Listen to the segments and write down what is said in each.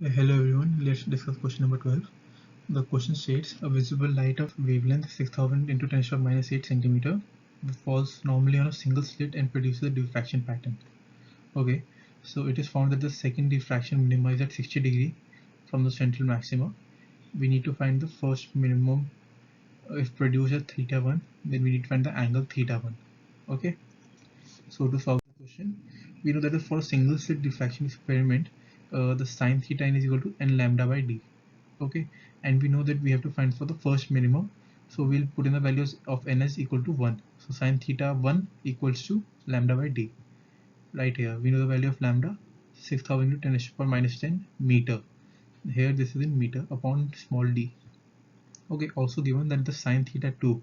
Hello everyone, let's discuss question number 12. The question states a visible light of wavelength 6000 into 10 to the minus 8 centimeter falls normally on a single slit and produces a diffraction pattern. Okay, so it is found that the second diffraction minimized at 60 degree from the central maxima. We need to find the first minimum. If produced at theta 1, then we need to find the angle theta 1. Okay, so to solve the question, we know that for a single slit diffraction experiment, the sine theta n is equal to n lambda by d. Okay, and we know that we have to find for the first minimum, so we'll put in the values of n as equal to 1. So sine theta 1 equals to lambda by d. Right here we know the value of lambda 6000 to 10 to the power minus 10 meter. Here this is in meter upon small d. Okay, also given that the sine theta 2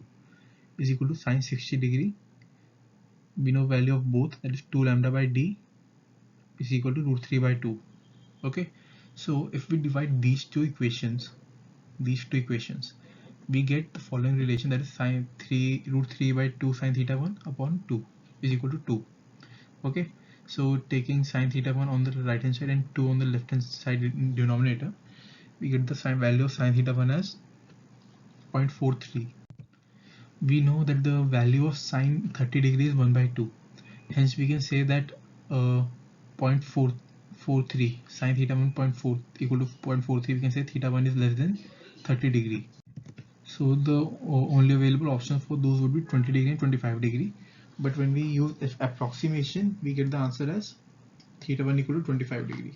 is equal to sine 60 degree. We know value of both, that is 2 lambda by d is equal to root 3 by 2. Okay, so if we divide these two equations, we get the following relation, that is sine 3 root 3 by 2 sine theta 1 upon 2 is equal to 2. Okay, so taking sine theta 1 on the right hand side and 2 on the left hand side in denominator, we get the value of sine theta 1 as 0.43. We know that the value of sine 30 degrees is 1 by 2. Hence we can say that 0.443 sine theta 1.4 equal to 0.43. We can say theta 1 is less than 30 degree. So the only available options for those would be 20 degree and 25 degree. But when we use approximation, we get the answer as theta 1 equal to 25 degree.